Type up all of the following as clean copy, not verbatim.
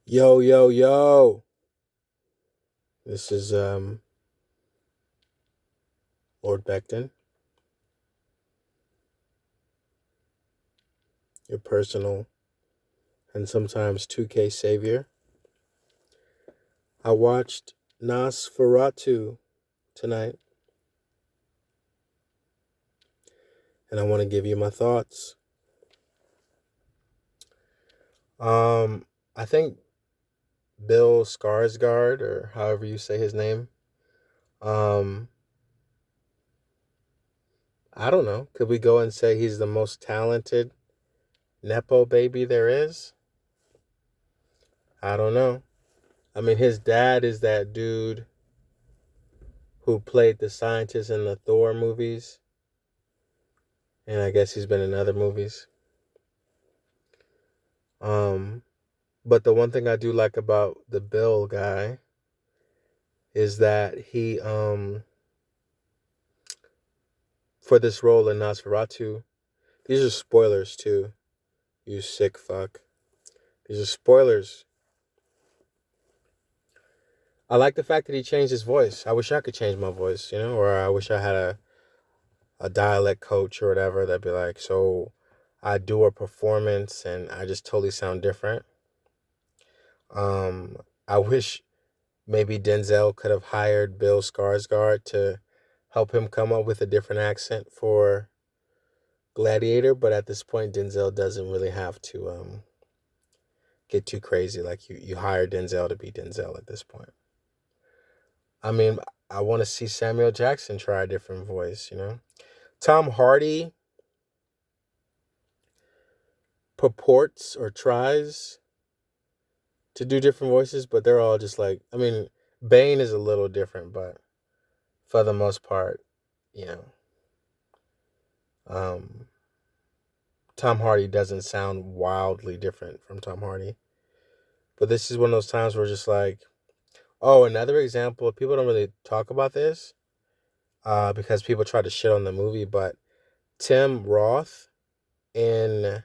Yo, yo, yo. This is Lord Beckton, your personal and sometimes 2K savior. I watched Nosferatu tonight, and I want to give you my thoughts. I think Bill Skarsgård, or however you say his name, um, I don't know. Could we go and say he's the most talented Nepo baby there is? I don't know. I mean, his dad is that dude who played the scientist in the Thor movies, and I guess he's been in other movies. Um, but the one thing I do like about the Bill guy is that he, for this role in Nosferatu, these are spoilers too. You sick fuck. These are spoilers. I like the fact that he changed his voice. I wish I could change my voice, or I wish I had a dialect coach or whatever that'd be like, so I do a performance and I just totally sound different. Um, I wish maybe Denzel could have hired Bill Skarsgård to help him come up with a different accent for Gladiator, but at this point, Denzel doesn't really have to get too crazy. Like you hire Denzel to be Denzel at this point. I mean, I want to see Samuel Jackson try a different voice. Tom Hardy purports or tries to do different voices, but they're all just like, I mean, Bane is a little different, but for the most part, you know, um, Tom Hardy doesn't sound wildly different from Tom Hardy. But this is one of those times where just like, oh, another example, people don't really talk about this because people try to shit on the movie, but Tim Roth in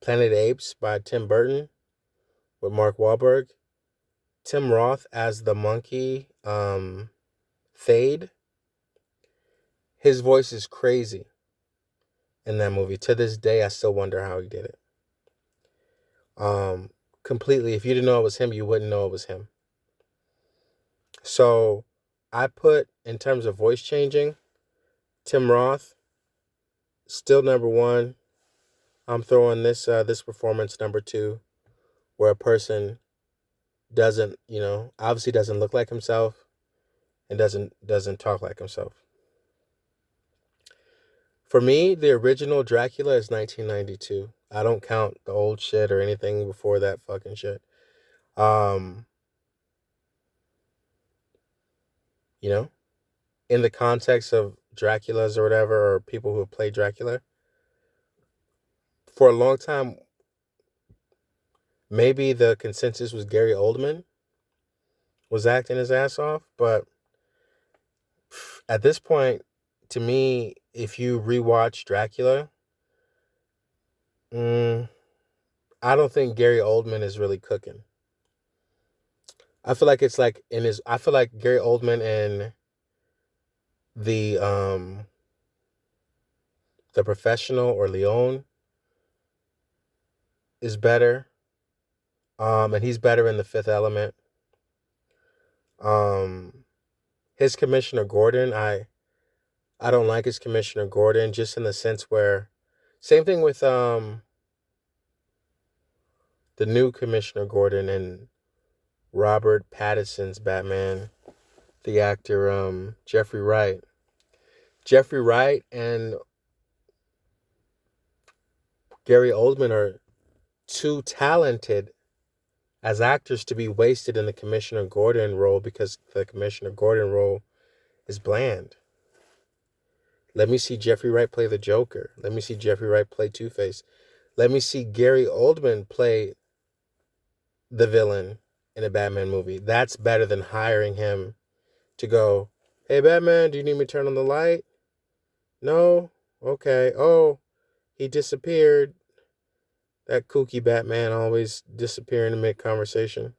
Planet of the Apes by Tim Burton with Mark Wahlberg. Tim Roth as the monkey, Thade. His voice is crazy in that movie. To this day, I still wonder how he did it. Um, Completely. If you didn't know it was him, you wouldn't know it was him. So I put, in terms of voice changing, Tim Roth still number one. I'm throwing this performance number two, where a person doesn't, obviously doesn't look like himself and doesn't talk like himself. For me, the original Dracula is 1992. I don't count the old shit or anything before that fucking shit. Um, you know, in the context of Draculas or whatever, or people who have played Dracula, for a long time, maybe the consensus was Gary Oldman was acting his ass off, but at this point, to me, if you rewatch Dracula, mm, I don't think Gary Oldman is really cooking. I feel like it's like in his. I feel like Gary Oldman in the the Professional or Leon is better. And he's better in The Fifth Element. Um, his Commissioner Gordon, I don't like his Commissioner Gordon just in the sense where, same thing with the new Commissioner Gordon and Robert Pattinson's Batman, the actor Jeffrey Wright. Jeffrey Wright and Gary Oldman are too talented as actors to be wasted in the Commissioner Gordon role because the Commissioner Gordon role is bland. Let me see Jeffrey Wright play the Joker. Let me see Jeffrey Wright play Two-Face. Let me see Gary Oldman play the villain in a Batman movie. That's better than hiring him to go, hey, Batman, do you need me to turn on the light? No? Okay. Oh, he disappeared. That kooky Batman always disappearing in mid conversation.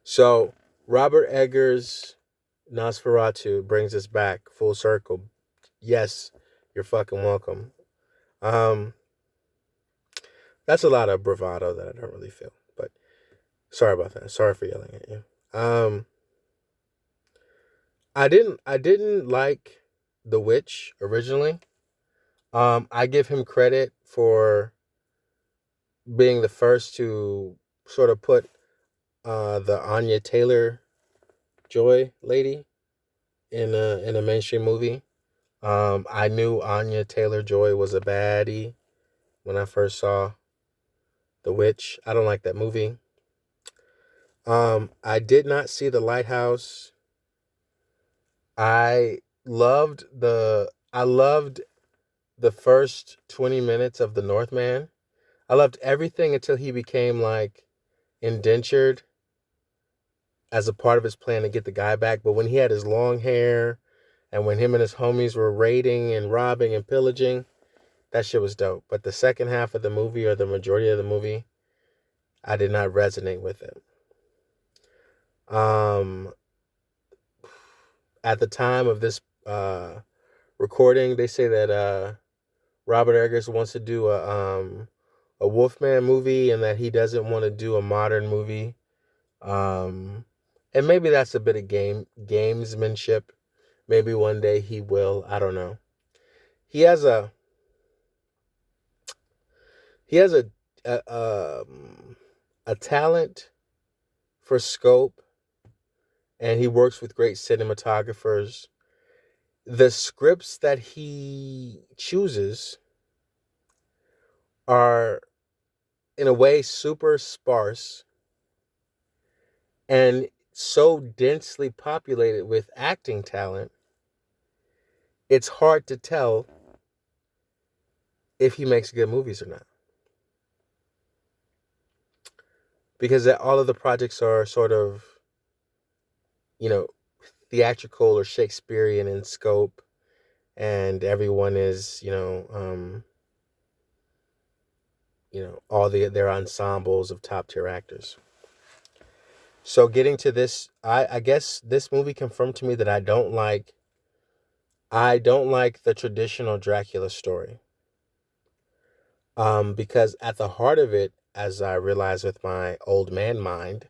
So Robert Eggers' Nosferatu brings us back full circle. Yes, you're fucking welcome. Um, that's a lot of bravado that I don't really feel. But sorry about that. Sorry for yelling at you. I didn't like The Witch originally. I give him credit for being the first to sort of put the Anya Taylor Joy lady in a mainstream movie. I knew Anya Taylor Joy was a baddie when I first saw The Witch. I don't like that movie. I did not see The Lighthouse. I loved the first 20 minutes of The Northman. I loved everything until he became like indentured as a part of his plan to get the guy back. But when he had his long hair and when him and his homies were raiding and robbing and pillaging, that shit was dope. But the second half of the movie, or the majority of the movie, I did not resonate with it. Um, at the time of this recording, they say that Robert Eggers wants to do a Wolfman movie, and that he doesn't want to do a modern movie. And maybe that's a bit of gamesmanship. Maybe one day he will. I don't know. He has a he has a talent for scope, and he works with great cinematographers. The scripts that he chooses are, in a way, super sparse and so densely populated with acting talent, it's hard to tell if he makes good movies or not. Because all of the projects are sort of, you know, theatrical or Shakespearean in scope, and everyone is, all their ensembles of top tier actors. So getting to this, I guess this movie confirmed to me that I don't like the traditional Dracula story. Because at the heart of it, as I realize with my old man mind,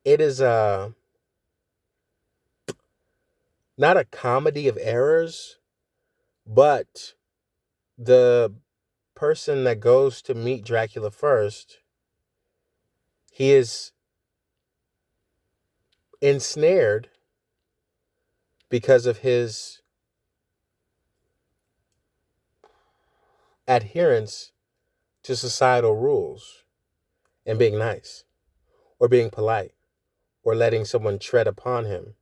it is not a comedy of errors, but the person that goes to meet Dracula first, he is ensnared because of his adherence to societal rules and being nice or being polite or letting someone tread upon him.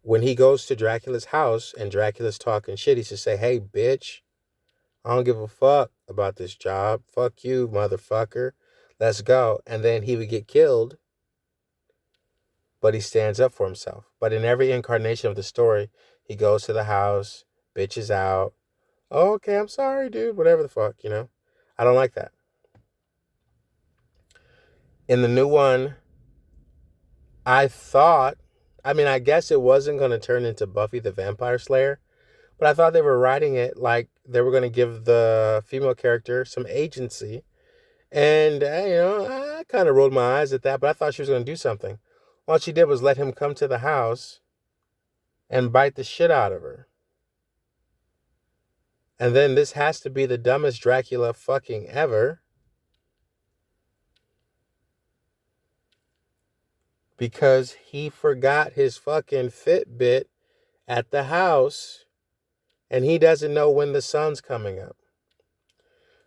When he goes to Dracula's house and Dracula's talking shit, he should say, "Hey, bitch, I don't give a fuck about this job. Fuck you, motherfucker. Let's go." And then he would get killed, but he stands up for himself. But in every incarnation of the story, he goes to the house, bitches out. "Oh, okay, I'm sorry, dude." Whatever the fuck. I don't like that. In the new one, I guess it wasn't going to turn into Buffy the Vampire Slayer, but I thought they were writing it like they were going to give the female character some agency. And, I kind of rolled my eyes at that, but I thought she was going to do something. All she did was let him come to the house and bite the shit out of her. And then this has to be the dumbest Dracula fucking ever, because he forgot his fucking Fitbit at the house and he doesn't know when the sun's coming up.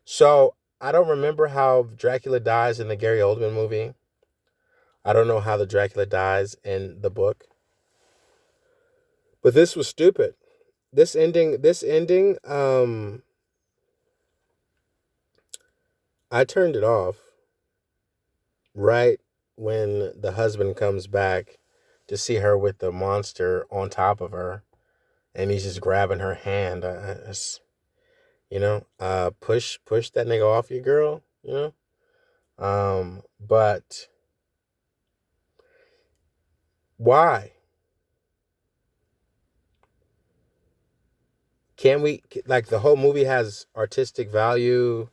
So I don't remember how Dracula dies in the Gary Oldman movie. I don't know how the Dracula dies in the book. But this was stupid. This ending, I turned it off right when the husband comes back to see her with the monster on top of her, and he's just grabbing her hand. Push that nigga off your girl, but why can't we, like, the whole movie has artistic value,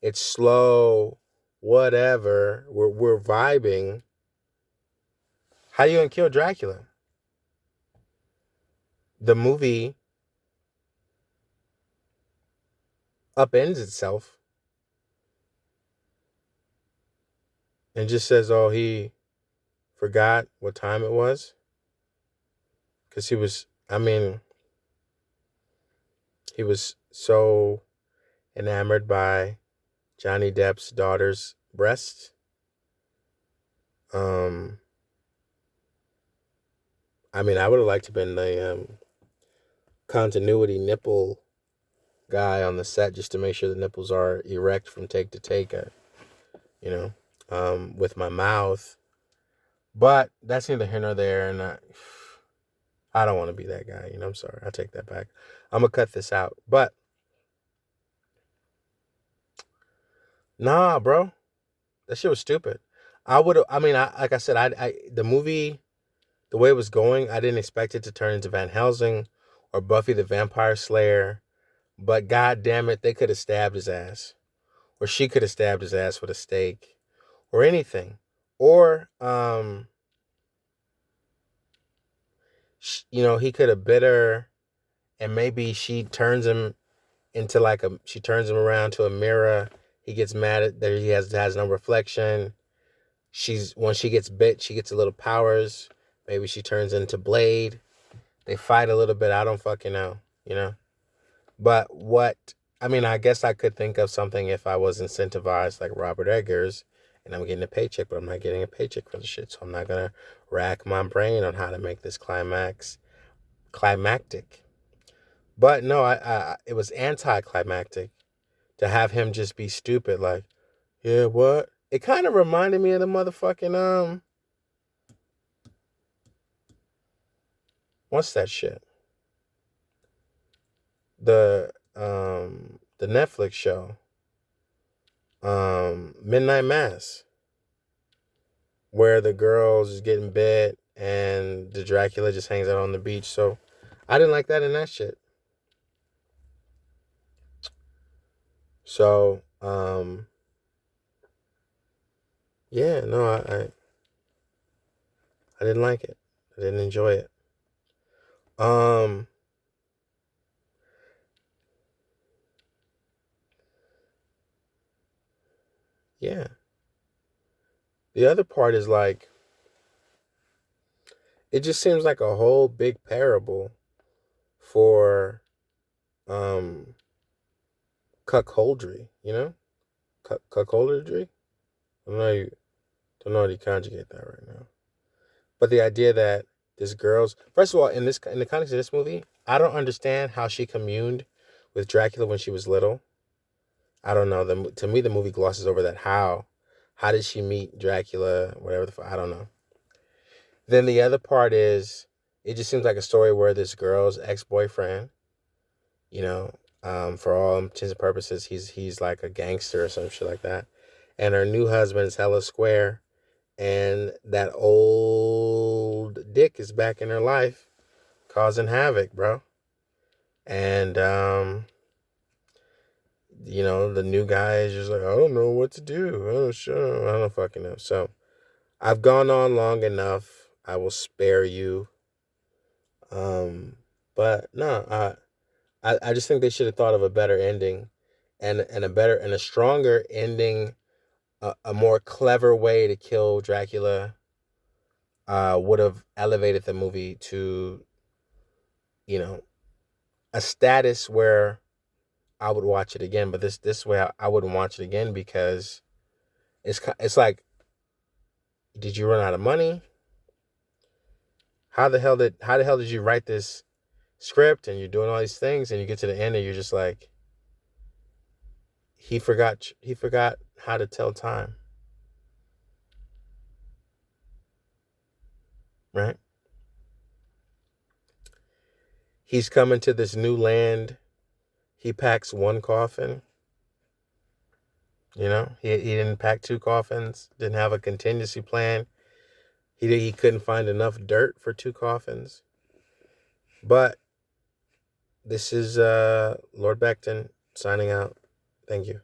it's slow, whatever, we're vibing. How you gonna kill Dracula? The movie upends itself and just says, oh, he forgot what time it was because he was so enamored by Johnny Depp's daughter's breasts. um I would have liked to have been the continuity nipple guy on the set just to make sure the nipples are erect from take to take, you know with my mouth. But that's neither here nor there, and I don't want to be that guy. I'm sorry. I take that back. I'm gonna cut this out. But nah, bro, that shit was stupid. I would. Like I said, the movie, the way it was going, I didn't expect it to turn into Van Helsing or Buffy the Vampire Slayer. But god damn it, they could have stabbed his ass, or she could have stabbed his ass with a stake, or anything, or he could have bit her, and maybe she turns him into she turns him around to a mirror. He gets mad at that he has no reflection. When she gets bit, she gets a little powers. Maybe she turns into Blade. They fight a little bit. I don't fucking know. But I guess I could think of something if I was incentivized like Robert Eggers and I'm getting a paycheck, but I'm not getting a paycheck for the shit. So I'm not gonna rack my brain on how to make this climactic. But no, it was anticlimactic to have him just be stupid, like, yeah, what? It kind of reminded me of the motherfucking what's that shit? The Netflix show, Midnight Mass, where the girls is getting bit and the Dracula just hangs out on the beach. So I didn't like that in that shit. So yeah, no, I didn't like it. I didn't enjoy it. Um yeah. The other part is like, it just seems like a whole big parable for um cuckoldry, cuckoldry. I don't know how to conjugate that right now. But the idea that this girl's, first of all, in the context of this movie, I don't understand how she communed with Dracula when she was little. I don't know. To me, the movie glosses over that. How did she meet Dracula? Whatever the fuck, I don't know. Then the other part is, it just seems like a story where this girl's ex-boyfriend, for all intents and purposes, he's like a gangster or some shit like that, and her new husband is hella square, and that old dick is back in her life, causing havoc, bro. And the new guy is just like, I don't know what to do. Oh, sure, I don't fucking know. So I've gone on long enough. I will spare you. But no, I just think they should have thought of a better ending, and a stronger ending, a more clever way to kill Dracula. Would have elevated the movie to, you know, a status where I would watch it again. But this way, I wouldn't watch it again because it's like, did you run out of money? How the hell did you write this script and you're doing all these things and you get to the end and you're just like, he forgot how to tell time, right? He's coming to this new land. he packs one coffin. You know, he didn't pack two coffins. Didn't have a contingency plan. He couldn't find enough dirt for two coffins. But this is Lord Beckton signing out. Thank you.